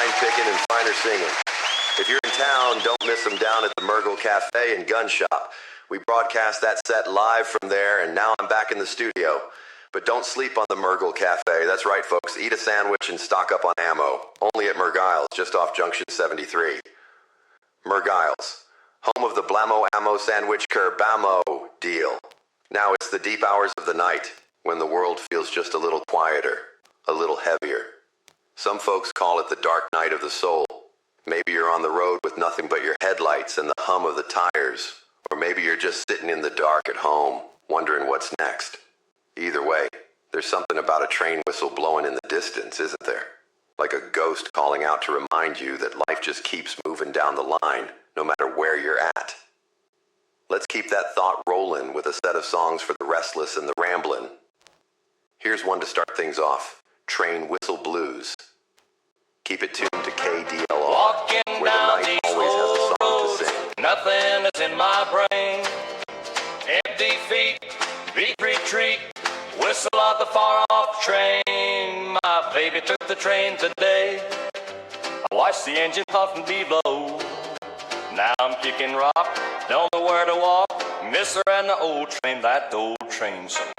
fine picking and finer singing. If you're in town, don't miss them down at the Murgle Cafe and Gun Shop. We broadcast that set live from there, and now I'm back in the studio. But don't sleep on the Murgle Cafe. That's right, folks. Eat a sandwich and stock up on ammo. Only at Murgiles, just off Junction 73. Murgiles, home of the Blammo Ammo Sandwich Kerbammo deal. Now it's the deep hours of the night, when the world feels just a little quieter, a little heavier. Some folks call it the dark night of the soul. Maybe you're on the road with nothing but your headlights and the hum of the tires. Or maybe you're just sitting in the dark at home, wondering what's next. Either way, there's something about a train whistle blowing in the distance, isn't there? Like a ghost calling out to remind you that life just keeps moving down the line, no matter where you're at. Let's keep that thought rolling with a set of songs for the restless and the ramblin'. Here's one to start things off, Train Whistle Blues. Keep it tuned to KDLR, Walking where the down night these always has a old song to roads, sing. nothing is in my brain. Empty feet, beat retreat, whistle of the far-off train. My baby took the train today. I watched the engine puff and below. Now I'm kicking rock, don't know where to walk. Miss her and the old train, that old train song.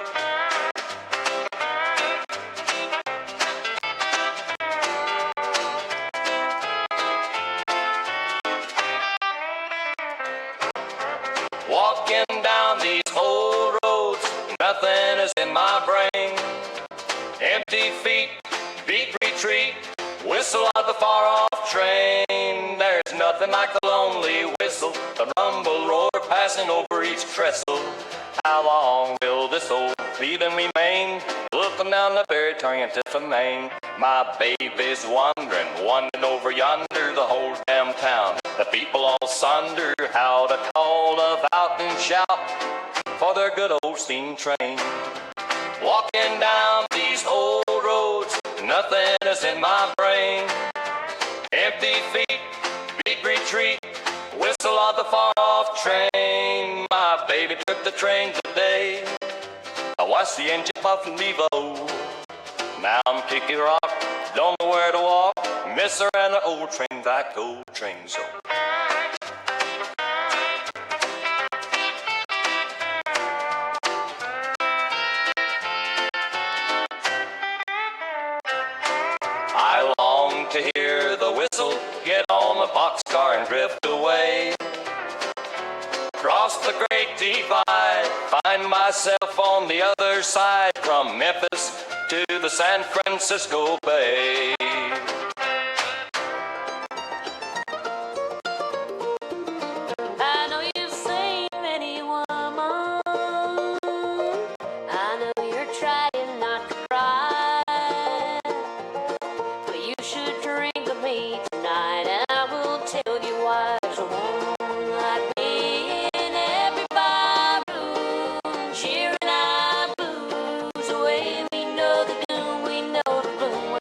Walking down these old roads, nothing is in my brain. Empty feet, beat retreat, whistle of the far-off train. There's nothing like the lonely whistle, the rumble roar passing over each trestle. How long will this old feeling remain? Looking down the ferry turning to Maine. My baby's wandering over yonder, the whole damn town. The people all sunder how to call about and shout for their good old steam train. Walking down these old roads, nothing is in my brain. Empty feet, beat retreat, whistle of the far-off train. My baby took the train today. I watched the engine puff and below. Now I'm kicking rock, don't know where to walk. Miss her and the old train, that old train song. I long to hear the whistle, get on the boxcar and drift away. Cross the great divide, find myself on the other side, from Memphis to the San Francisco Bay. I know you've seen many women. I know you're trying not to cry, but you should drink with me tonight, and I will tell you why. There's a woman like me in every barroom, cheering our blues away. We know the doom, we know the gloom.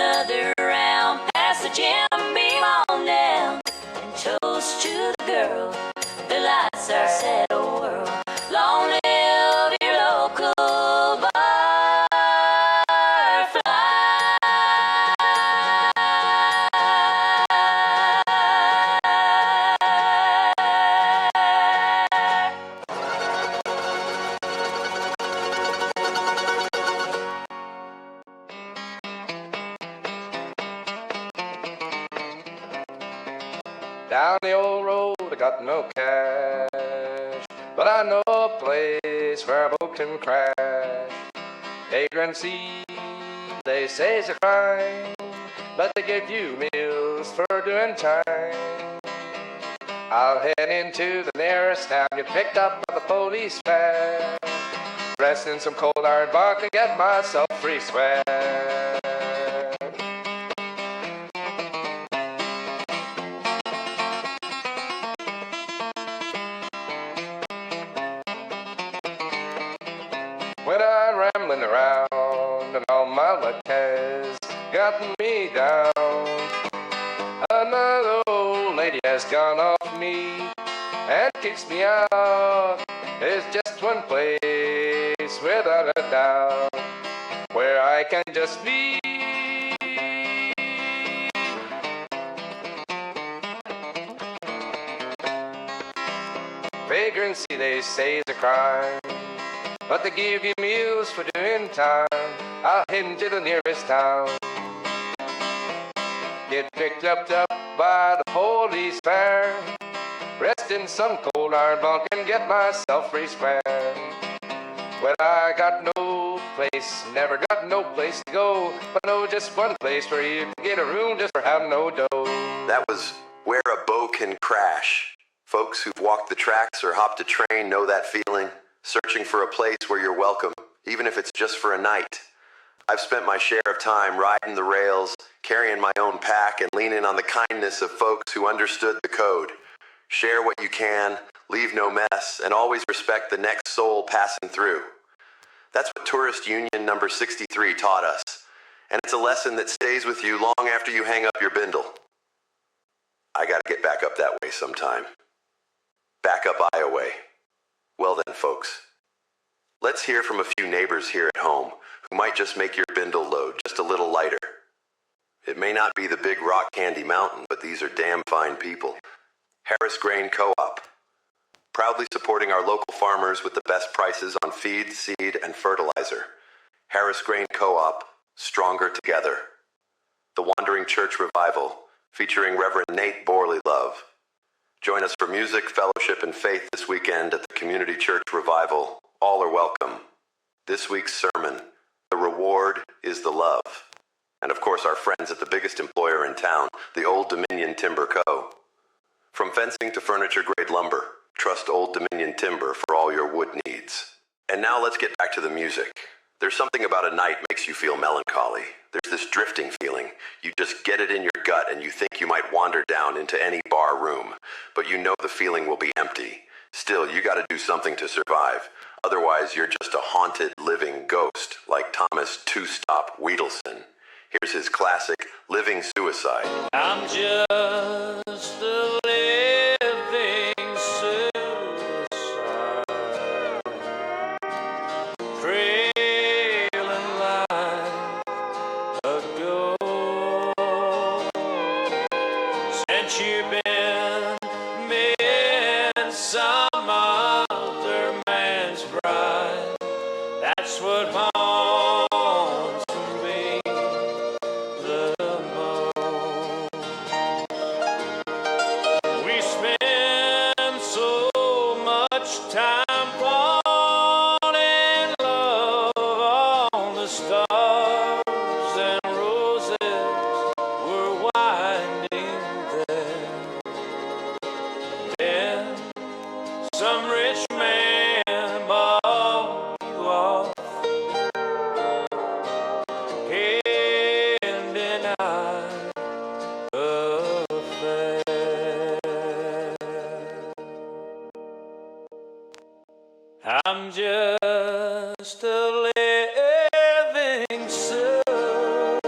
another round, pass the jam beam on down, and toast to the girl who lights our sad old world. Long live your local Down the old road, I got no cash, but I know a place where a boat can crash. Vagrancy, they say, is a crime, but they give you meals for doing time. I'll head into the nearest town, get picked up by the police van, rest in some cold iron bark and get myself free sweat. When I'm rambling around and all my luck has gotten me down, another old lady has gone off me and kicks me out. There's just one place without a doubt where I can just be. Vagrancy, they say, is a crime, but they give you meals for doing time. I'll head into the nearest town, get picked up by the police van, rest in some cold iron bunk and get myself free square. Well, I got no place, never got no place to go, but know just one place where you can get a room just for having no dough. That was Where a Bow Can Crash. Folks who've walked the tracks or hopped a train know that feeling, searching for a place where you're welcome, even if it's just for a night. I've spent my share of time riding the rails, carrying my own pack, and leaning on the kindness of folks who understood the code. Share what you can, leave no mess, and always respect the next soul passing through. That's what Tourist Union number 63 taught us, and it's a lesson that stays with you long after you hang up your bindle. I gotta get back up that way sometime. Back up Iowa. Well then, folks, let's hear from a few neighbors here at home who might just make your bindle load just a little lighter. It may not be the big rock candy mountain, but these are damn fine people. Harris Grain Co-op, proudly supporting our local farmers with the best prices on feed, seed, and fertilizer. Harris Grain Co-op, stronger together. The Wandering Church Revival, featuring Reverend Nate Borley Love. Join us for music, fellowship, and faith this weekend at the Community Church Revival. All are welcome. This week's sermon, The Reward is the Love. And of course, our friends at the biggest employer in town, the Old Dominion Timber Co. From fencing to furniture-grade lumber, trust Old Dominion Timber for all your wood needs. And now let's get back to the music. There's something about a night makes you feel melancholy. There's this drifting feeling. You just get it in your gut and you think you might wander down into any bar room, but you know the feeling will be empty. Still, you gotta do something to survive. Otherwise, you're just a haunted, living ghost, like Thomas Two-Stop Wheedleson. Here's his classic, Living Suicide. I'm just a living suicide, trailing like a ghost. Since you've been made some other man's bride, that's what haunts me the most. We spend so much time falling in love on the stars and roses were winding there. Then some rich man bought you off, hand in eye affair. I'm just a living suicide,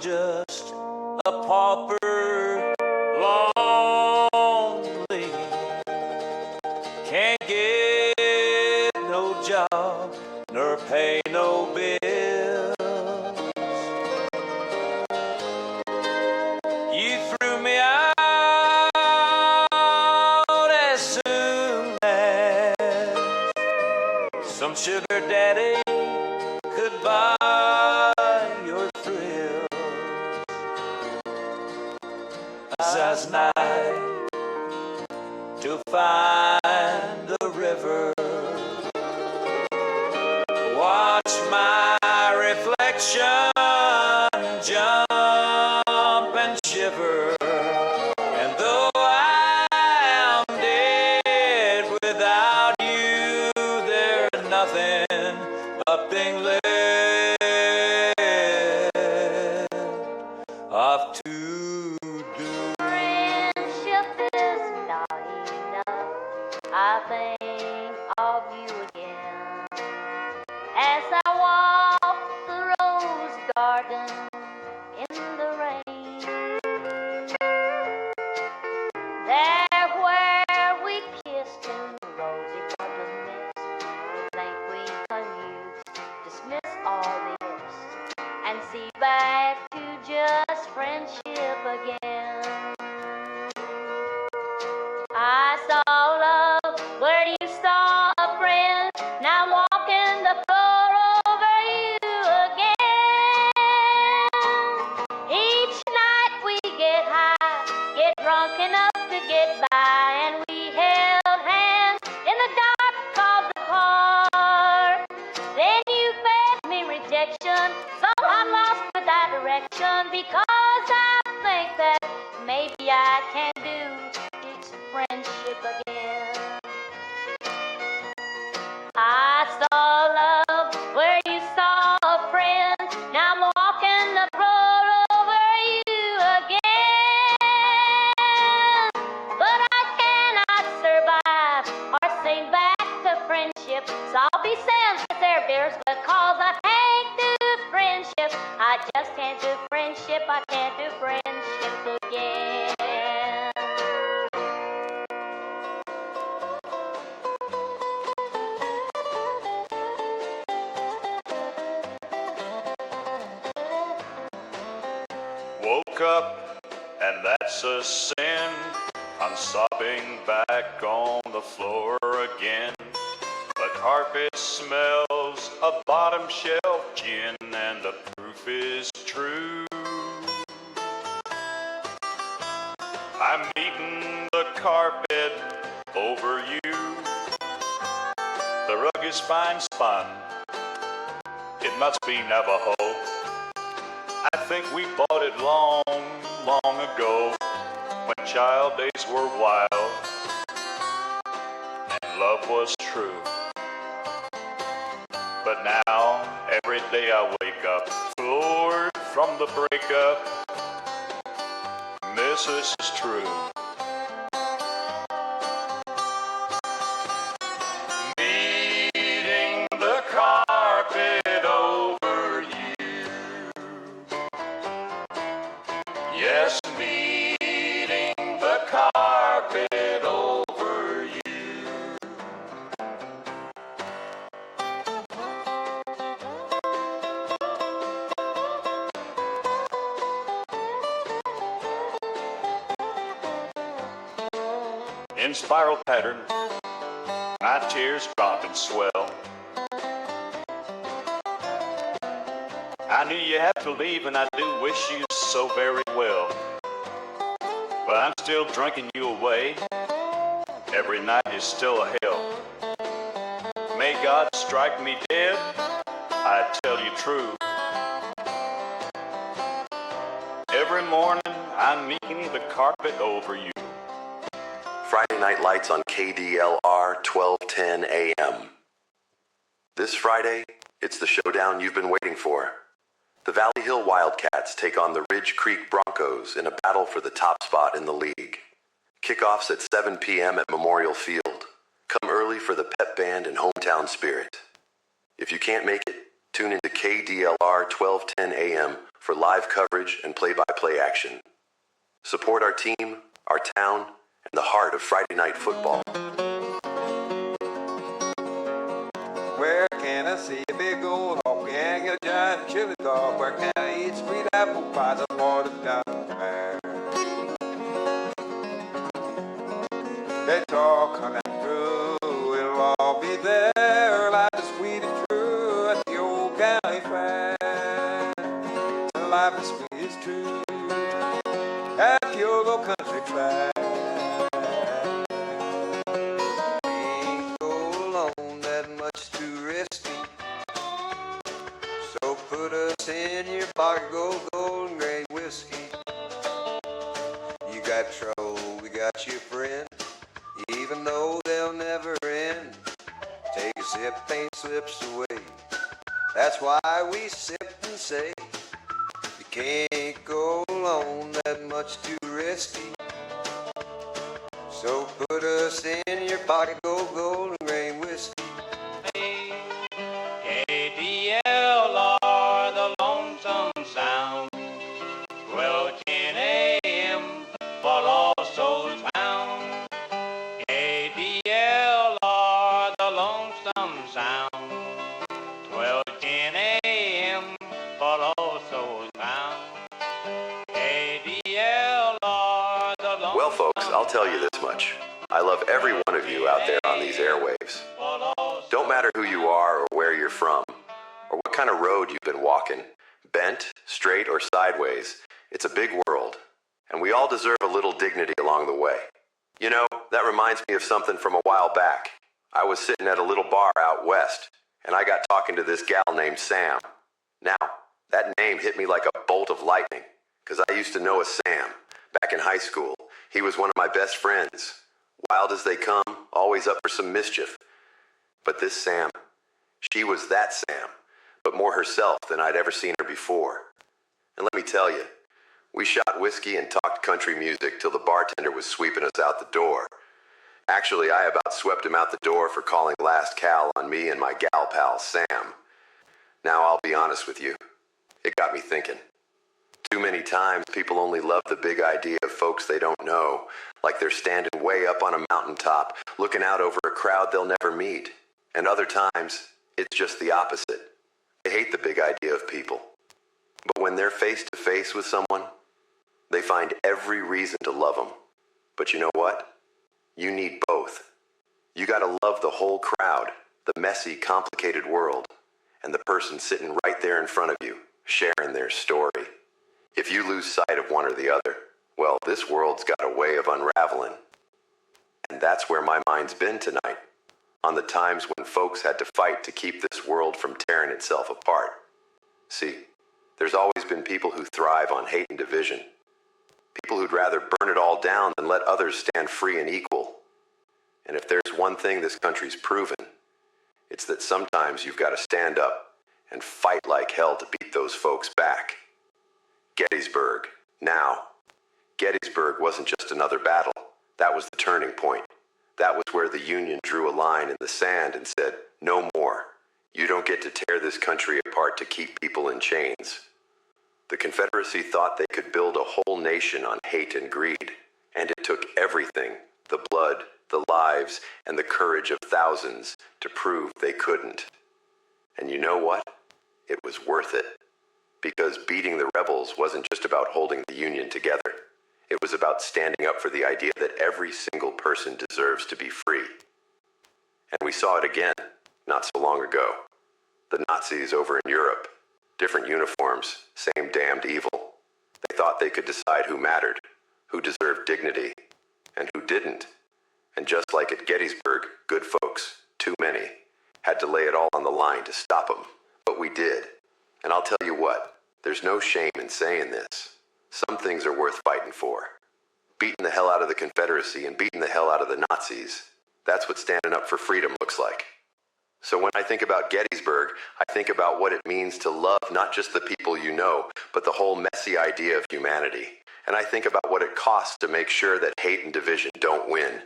just a pauper, lonely, can't get no job nor pay no bills. You threw me out as soon as some sugar daddy could buy your thrill. As night to find the river, watch my reflection jump and shiver. And though I am dead without you, there's nothing but being left of to do. Friendship is not enough. I think of you again as I walk the rose garden in the rain. There where we kissed in the rosy garden mist, we think we can dismiss all this and see back to just friendship again. I saw love where you saw a friend. Now I'm walking the floor over you again. Each night we get high, get drunk enough to get by, and we held hands in the dark of the park. Then you fed me rejection, so I'm lost without direction, because I think that maybe I can do this friendship again. I saw love where you saw a friend. Now I'm walking the road over you again. But I cannot survive or sing back to friendship, so I'll be saying their beers because I can't do friendship. I just can't do friendship. I can't do friendship again. Woke up, and that's a sin. I'm sobbing back on the floor again. The carpet smells of bottom shelf gin, and the proof is true. I'm eating the carpet over you. The rug is fine spun. It must be Navajo. I think we bought it long, long ago, when child days were wild and love was true. But now, every day I wake up, floored from the breakup. Miss, this is true. Beating the carpet over you. Yes, beating the carpet over you. In spiral pattern, my tears drop and swell. I knew you had to leave, and I do wish you so very well. But I'm still drinking you away. Every night is still a hell. May God strike me dead, I tell you true. Every morning I'm meeting the carpet over you. Friday Night Lights on KDLR 1210 AM. This Friday, it's the showdown you've been waiting for. The Valley Hill Wildcats take on the Ridge Creek Broncos in a battle for the top spot in the league. Kickoffs at 7 p.m. at Memorial Field. Come early for the pep band and hometown spirit. If you can't make it, tune into KDLR 1210 AM for for live coverage and play-by-play action. Support our team, our town, and the heart of Friday night football. Where can I see a big old hawk and get a giant chili dog? Where can I eat sweet apple pies up on the down fair? They talk coming through, it'll all be there, like the sweet and true at the old county fair. Life is sweet is true at the old country fair. Ain't go alone that much too risky, so put us in your pocket, gold and gray whiskey. You got trouble, we got you friend, even though they'll never end. Take a sip, pain slips away. That's why we sip and say, you can't go alone, that much too risky. So put us in your pocket, gold and gray whiskey. KDLR, the lonesome sound. 12:10 a.m. for Lost Souls Found. KDLR, the lonesome sound. 12:10 a.m. for Lost Souls Found. KDLR, the lonesome. Well, folks, I'll tell you this much. I love every one of you out there on these airwaves. Don't matter who you are or where you're from, or what kind of road you've been walking, bent, straight, or sideways. It's a big world, and we all deserve a little dignity along the way. You know, that reminds me of something from a while back. I was sitting at a little bar out west, and I got talking to this gal named Sam. Now, that name hit me like a bolt of lightning, because I used to know a Sam back in high school. He was one of my best friends. Wild as they come, always up for some mischief. But this Sam, she was that Sam, but more herself than I'd ever seen her before. And let me tell you, we shot whiskey and talked country music till the bartender was sweeping us out the door. Actually, I about swept him out the door for calling last Cal on me and my gal pal, Sam. Now, I'll be honest with you. It got me thinking. Too many times, people only love the big idea of folks they don't know, like they're standing way up on a mountaintop, looking out over a crowd they'll never meet. And other times, it's just the opposite. They hate the big idea of people. But when they're face to face with someone, they find every reason to love them. But you know what? You need both. You gotta love the whole crowd, the messy, complicated world, and the person sitting right there in front of you, sharing their story. If you lose sight of one or the other, well, this world's got a way of unraveling. And that's where my mind's been tonight, on the times when folks had to fight to keep this world from tearing itself apart. See, there's always been people who thrive on hate and division. People who'd rather burn it all down than let others stand free and equal. And if there's one thing this country's proven, it's that sometimes you've got to stand up and fight like hell to beat those folks back. Gettysburg. Now, Gettysburg wasn't just another battle. That was the turning point. That was where the Union drew a line in the sand and said, no more. You don't get to tear this country apart to keep people in chains. The Confederacy thought they could build a whole nation on hate and greed, and it took everything, the blood, the lives, and the courage of thousands to prove they couldn't. And you know what? It was worth it. Because beating the rebels wasn't just about holding the Union together. It was about standing up for the idea that every single person deserves to be free. And we saw it again, not so long ago. The Nazis over in Europe. Different uniforms, same damned evil. They thought they could decide who mattered, who deserved dignity, and who didn't. And just like at Gettysburg, good folks, too many, had to lay it all on the line to stop them. But we did. And I'll tell you what, there's no shame in saying this. Some things are worth fighting for. Beating the hell out of the Confederacy and beating the hell out of the Nazis. That's what standing up for freedom looks like. So when I think about Gettysburg, I think about what it means to love not just the people you know, but the whole messy idea of humanity. And I think about what it costs to make sure that hate and division don't win.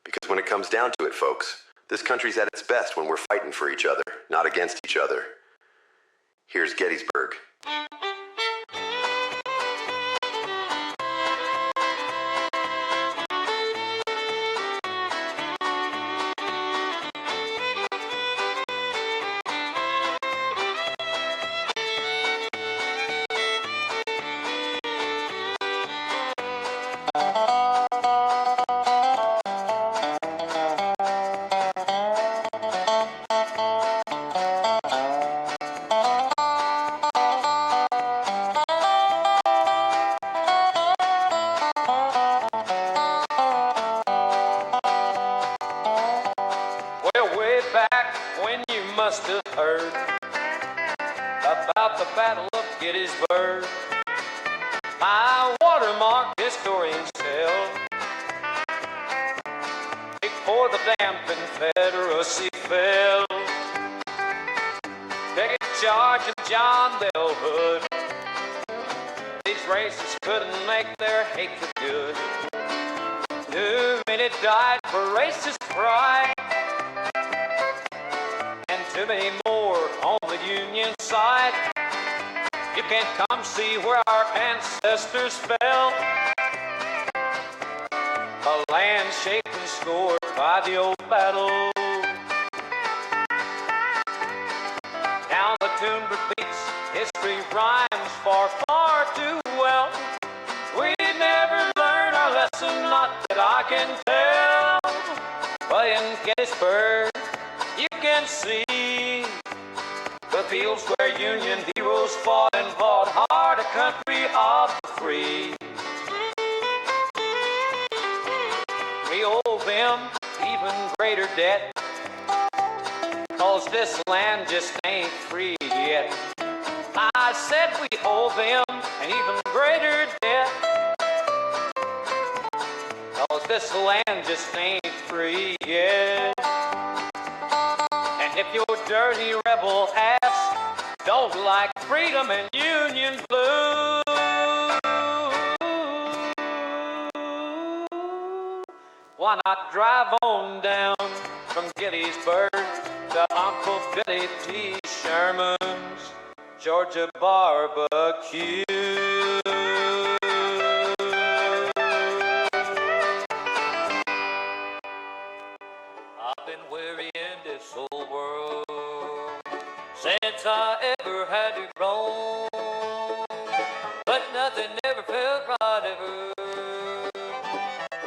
Because when it comes down to it, folks, this country's at its best when we're fighting for each other, not against each other. Here's Gettysburg. Battle of Gettysburg. My watermark historian cell. Before the damn Confederacy fell, Pickett Charge and John Bell Hood. These racists couldn't make their hatred good. Too many died for racist pride, and too many more on the Union side. You can't come see where our ancestors fell. A land shaped and scored by the old battle. Now the tune repeats, history rhymes far, far too well. We never learn our lesson, not that I can tell. But in Gettysburg, you can see the fields where Union heroes fought and fought hard, a country of the free. We owe them even greater debt, 'cause this land just ain't free yet. I said we owe them an even greater debt, 'cause this land just ain't free yet. And if your dirty rebel ass don't like freedom and Union blue, why not drive on down from Gettysburg to Uncle Billy T. Sherman's Georgia barbecue? I've been weary in this old world since I ever had to roam, but nothing ever felt right ever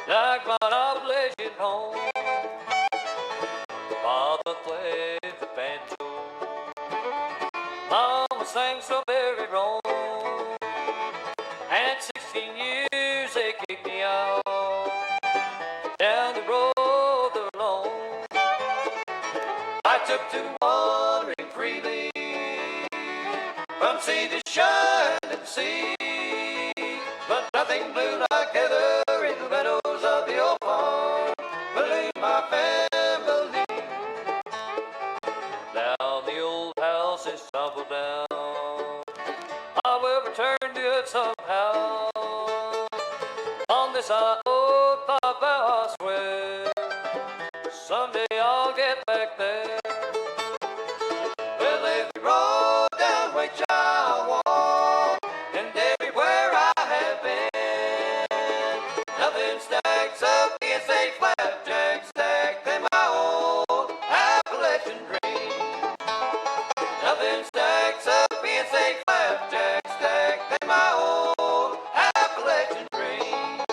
like my obligation home. Father played the banjo, Mama sang so very wrong, and 16 years they kicked me out down the road alone. I took to wandering freely from sea to shining sea, but nothing blew like heather in the meadows of the old farm. Believe my family. Now the old house is tumbled down. I will return to it somehow. On this I owe Papa, I swear. Someday I'll get back there. Well, every road down which I walk, and everywhere I have been, nothing stacks up against a flapjack stack than my old Appalachian dream. Nothing stacks up against a flapjack stack than my old Appalachian dream.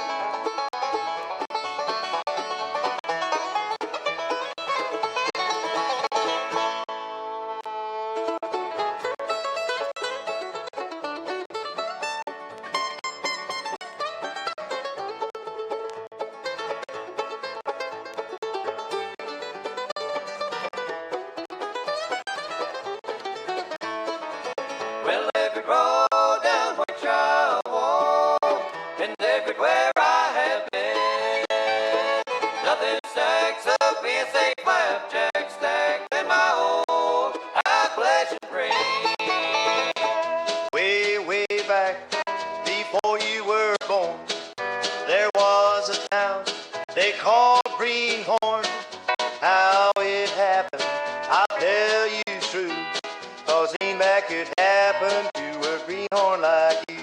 Well, every road down which I walk, and everywhere I have been, nothing stacks up against a flapjack stack than my old Appalachian dream. Way, way back before you were born, there was a town they called Greenhorn. How it happened, I'll tell you true, 'cause ain't that could happen to a greenhorn like you.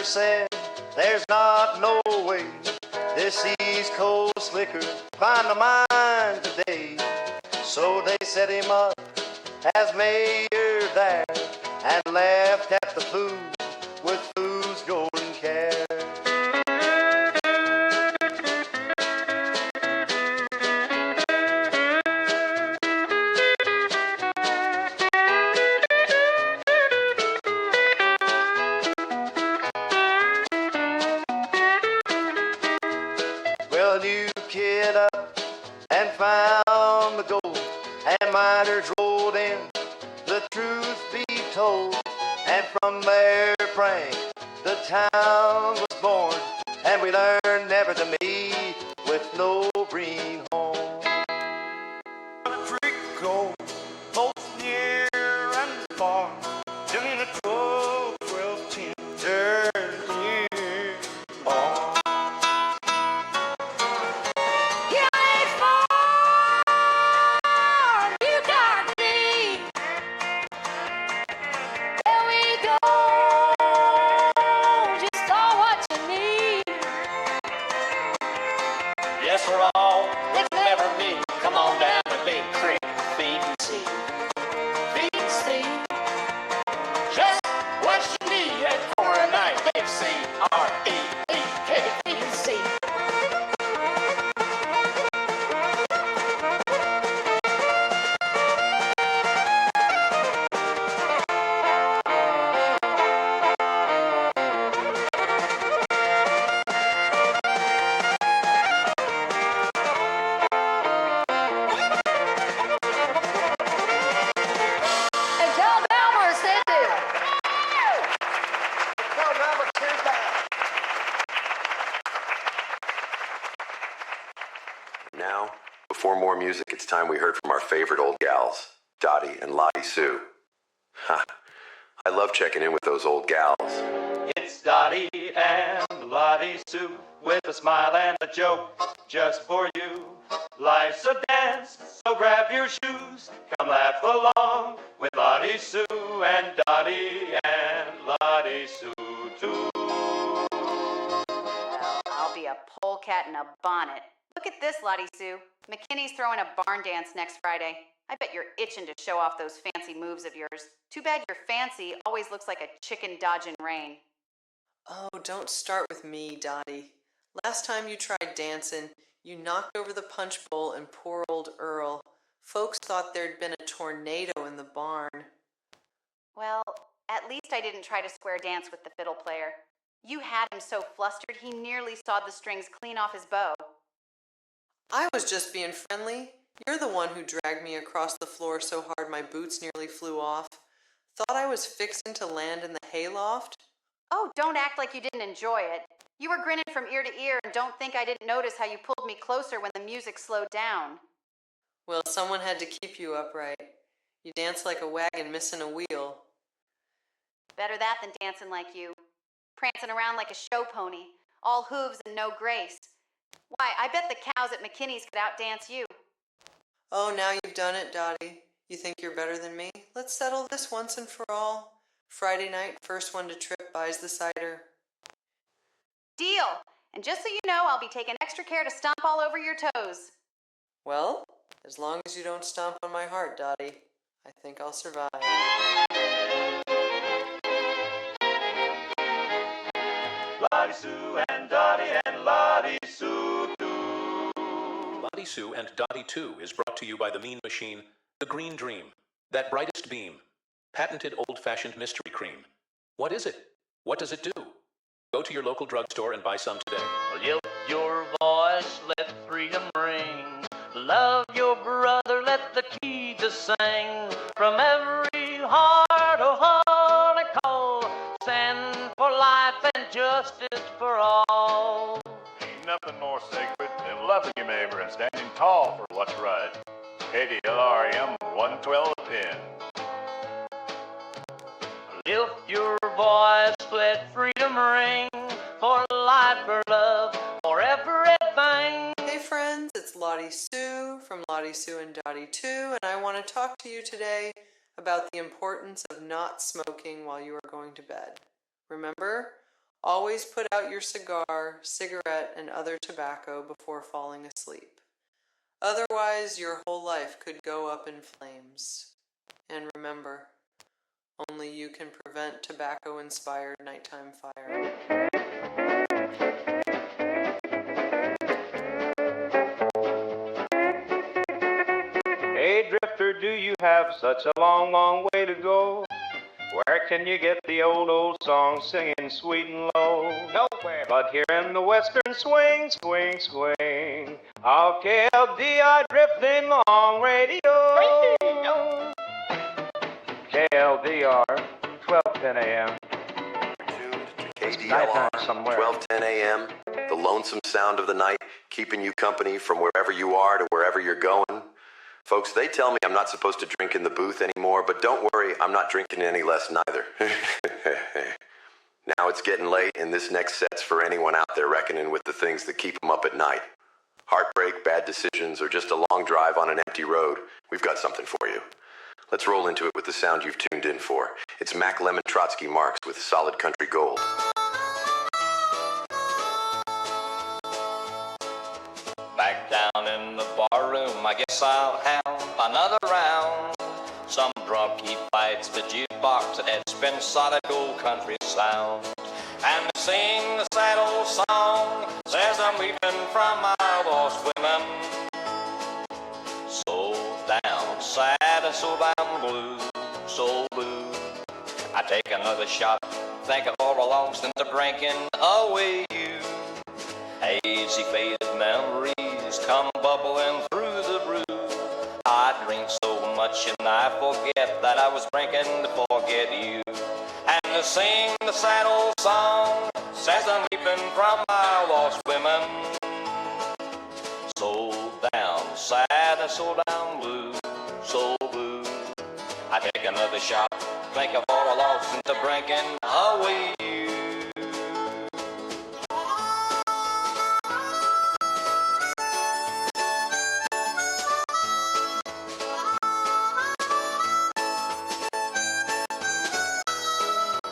Said there's not no way this East Coast liquor find a mind today. So they set him up as mayor there and laughed at the fool with fool's golden care. Well, a new kid up and found the gold, and miners rolled in, the truth be told. And from their prank, the town was born, and we learned never to meet with no greenhorn. Creek gold, both near and far, till in a 12, 10 turn year bar. You ain't far, you got me. There we go, just all what you need. Yes, we're all, it's never me. Come on down to Big Creek, feed and see. Feed and see. Just what you need at 4 a night. Big C-R-E-E-K, feed and see. And tell Delmer sit there. Tell Robert, here's that. Now, before more music, it's time we heard from our favorite old gals, Dottie and Lottie Sue. Ha! I love checking in with those old gals. It's Dottie and Lottie Sue with a smile and a joke just for you. Life's a dance, so grab your shoes. Come laugh along with Lottie Sue and Dottie and Lottie Sue too. Well, I'll be a polecat in a bonnet. Look at this, Lottie Sue. McKinney's throwing a barn dance next Friday. I bet you're itching to show off those fancy moves of yours. Too bad your fancy always looks like a chicken dodging rain. Oh, don't start with me, Dottie. Last time you tried dancing, you knocked over the punch bowl and poor old Earl. Folks thought there'd been a tornado in the barn. Well, at least I didn't try to square dance with the fiddle player. You had him so flustered he nearly sawed the strings clean off his bow. I was just being friendly. You're the one who dragged me across the floor so hard my boots nearly flew off. Thought I was fixing to land in the hayloft? Oh, don't act like you didn't enjoy it. You were grinning from ear to ear, and don't think I didn't notice how you pulled me closer when the music slowed down. Well, someone had to keep you upright. You danced like a wagon missing a wheel. Better that than dancing like you. Prancing around like a show pony, all hooves and no grace. Why, I bet the cows at McKinney's could outdance you. Oh, now you've done it, Dottie. You think you're better than me? Let's settle this once and for all. Friday night, first one to trip buys the cider. Deal! And just so you know, I'll be taking extra care to stomp all over your toes. Well, as long as you don't stomp on my heart, Dottie, I think I'll survive. Lottie Sue and Dottie and Lottie Sue too. Lottie Sue and Dottie 2 is brought to you by the Mean Machine, the Green Dream, that brightest beam, patented old-fashioned mystery cream. What is it? What does it do? Go to your local drugstore and buy some today. Lift your voice, let freedom ring. Love your brother, let the key to sing. From every heart, oh honey, call. Send for life and justice for all. Ain't nothing more sacred than loving your neighbor and standing tall for what's right. KDLRM 112 pin. Lift your voice, let freedom ring. For life, for love, for everything. Hey friends, it's Lottie Sue from Lottie Sue and Dottie 2, and I want to talk to you today about the importance of not smoking while you are going to bed. Remember, always put out your cigar, cigarette, and other tobacco before falling asleep. Otherwise, your whole life could go up in flames. And remember, only you can prevent tobacco-inspired nighttime fire. Hey drifter, do you have such a long, long way to go? Where can you get the old song singing sweet and low? Nowhere but here in the western swing, swing, swing of KLDI drifting long radio. KLDR, 12:10 a.m. Tuned to KDLR, 12:10 a.m., the lonesome sound of the night, keeping you company from wherever you are to wherever you're going. Folks, they tell me I'm not supposed to drink in the booth anymore, but don't worry, I'm not drinking any less neither. Now it's getting late, and this next set's for anyone out there reckoning with the things that keep them up at night. Heartbreak, bad decisions, or just a long drive on an empty road. We've got something for you. Let's roll into it with the sound you've tuned in for. It's Mac Lemon Trotsky Marks with Solid Country Gold. Back down in the bar room, I guess I'll have another round. Some drunk he fights the jukebox that had spin solid gold country sound. And they sing the sad old song, says I'm weeping from my lost women. So down sad and so down blue, so blue. I take another shot, think of all along since the drinking away you. Hazy faded memories come bubbling through the brew. I drink so much and I forget that I was drinking to forget you. And to sing the sad old song, says I'm weeping from my lost women. So down sad and so down blue, so blue. I take another shot, think of all I lost since the drinking away you.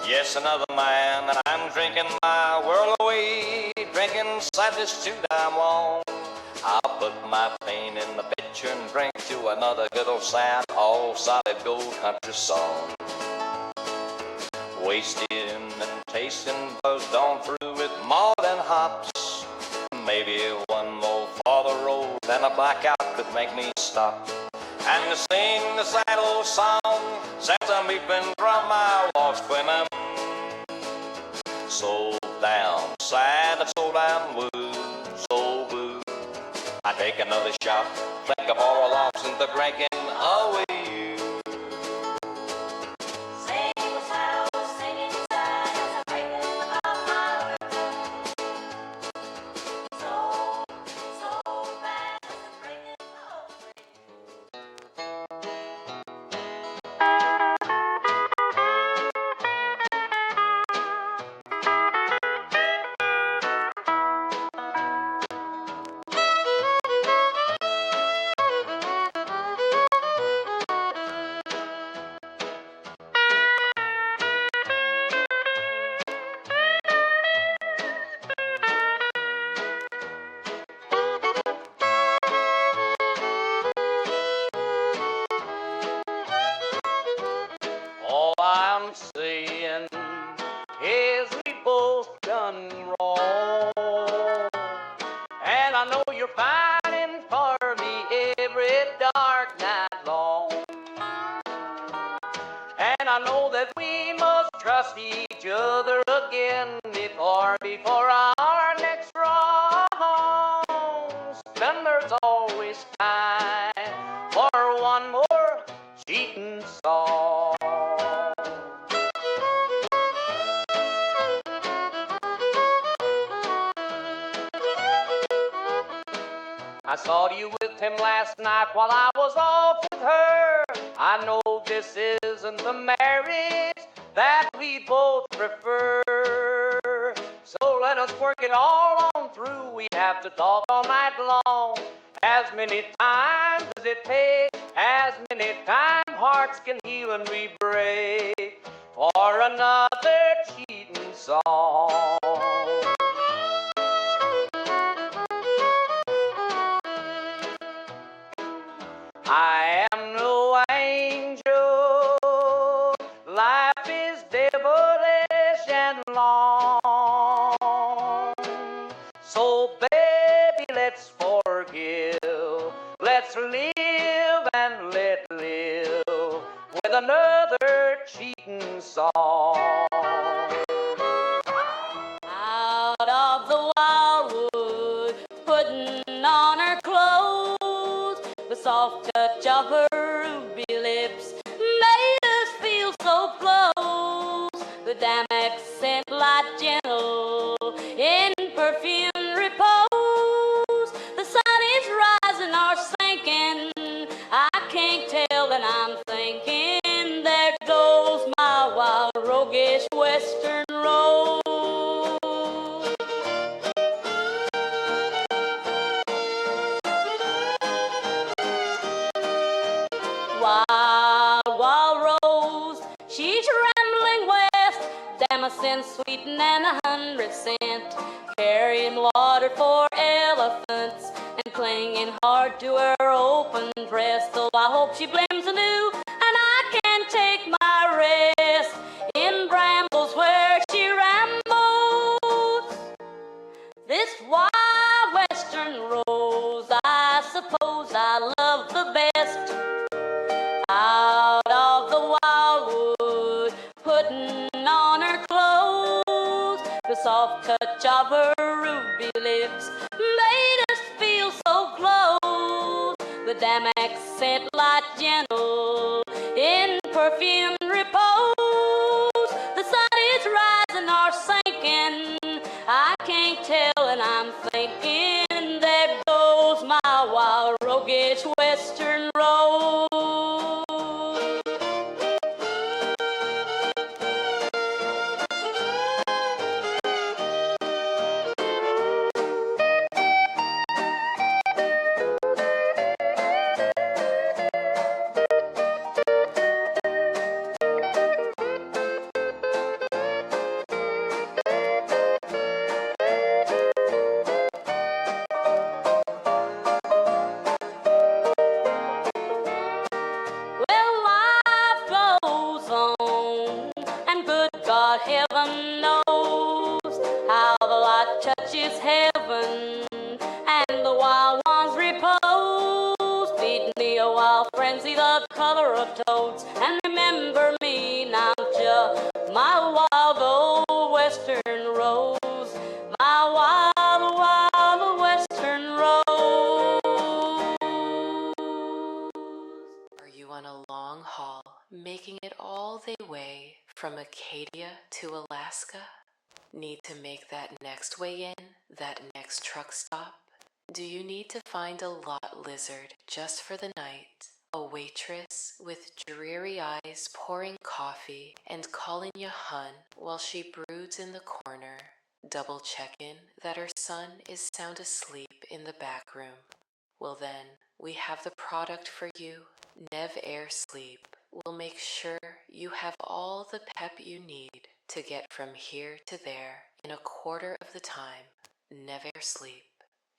Yes, another man, and I'm drinking my world away, drinking sadness too damn long. I'll put my pain in the pitcher and drink to another good old sad, all solid gold country song. Wasted and tasting, buzzed on through with more than hops. Maybe one more for the road, then a blackout could make me stop. And to sing the sad old song, says I'm weeping from my lost women. So down sad and so down blue, so blue. I take another shot, think of all I lost in the drinking away you. Sing the sad old singing sad as I'm breaking up my rhythm. So bad as I'm breaking All I'm saying is we both done wrong, and I know you're fighting for me every dark night long. And I know that we must trust each other again before our next wrongs. Then there's always time for one more cheating song. I saw you with him last night while I was off with her. I know this isn't the marriage that we both prefer. So let us work it all on through. We have to talk all night long. As many times as it takes, as many times hearts can heal and re-break for another cheating song. devilish and long. So baby, let's forgive, let's live and let live with another cheating song. Out of the wildwood, putting on her clothes, the soft touch of her ruby lips made us feel so close. The damn accent light gentle in perfume repose. The sun is rising or sinking, I can't tell, and I'm thinking there goes my wild roguish western road. Wild, wild rose, she's rambling west, damson sweetin' and 100 cent, carrying water for elephants and clinging hard to her open dress. Though I hope she blooms anew and I can take my rest in brambles where she rambles. This wild western rose, I suppose I love the best. Out of the wildwood, putting on her clothes, the soft touch of her ruby lips made us feel so close. The damn accent light gentle in perfume repose. The sun is rising or sinking, I can't tell, and I'm thinking there goes my wild roguish western road. Well, life goes on, and good God, heaven knows how the light touches heaven, and the wild ones repose. Feed me a wild frenzy, the color of toads, and remember me now, just my wild old western rose, my wild, wild western rose. Are you on a long haul, making it all the way from Acadia to Alaska? Need to make that next way in, that next truck stop? Do you need to find a lot lizard just for the night? A waitress with dreary eyes pouring coffee and calling you hun while she broods in the corner, double checking that her son is sound asleep in the back room? Well then, we have the product for you. Nev Air Sleep will make sure you have all the pep you need to get from here to there in a quarter of the time. Nev Air Sleep.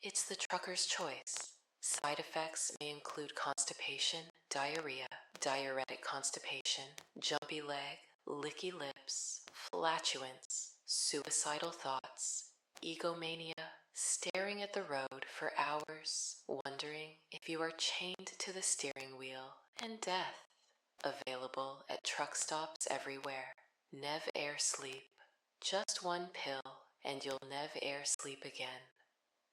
It's the trucker's choice. Side effects may include constipation, diarrhea, diuretic constipation, jumpy leg, licky lips, flatulence, suicidal thoughts, egomania, staring at the road for hours, wondering if you are chained to the steering wheel, and death. Available at truck stops everywhere. Nev Air Sleep. Just one pill and you'll Nev Air Sleep again.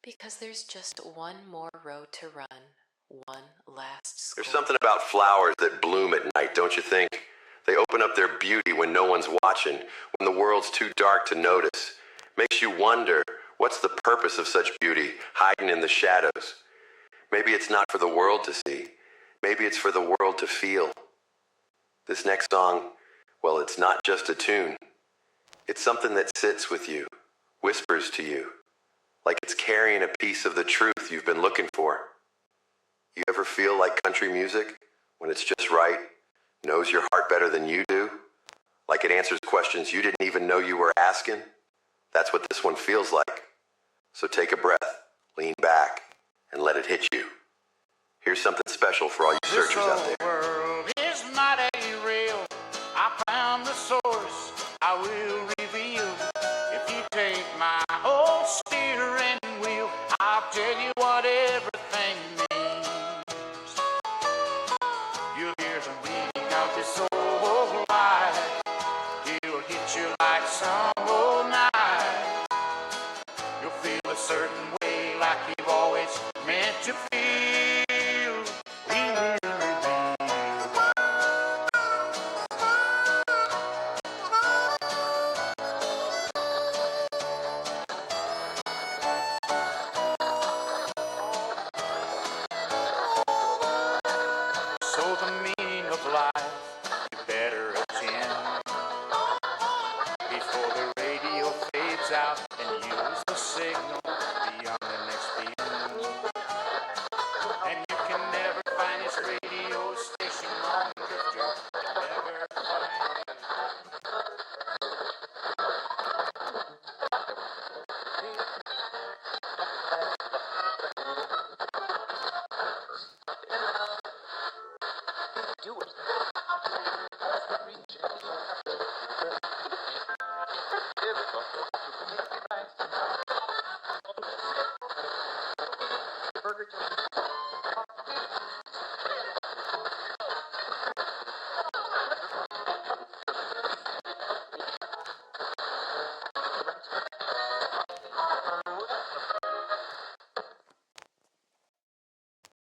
Because there's just one more road to run, one last score. There's something about flowers that bloom at night, don't you think? They open up their beauty when no one's watching, when the world's too dark to notice. Makes you wonder, what's the purpose of such beauty hiding in the shadows? Maybe it's not for the world to see. Maybe it's for the world to feel. This next song, well, it's not just a tune. It's something that sits with you, whispers to you, like it's carrying a piece of the truth you've been looking for. You ever feel like country music, when it's just right, knows your heart better than you do? Like it answers questions you didn't even know you were asking? That's what this one feels like. So take a breath, lean back, and let it hit you. Here's something special for all you searchers out there. This world is not a real. I found the source of life.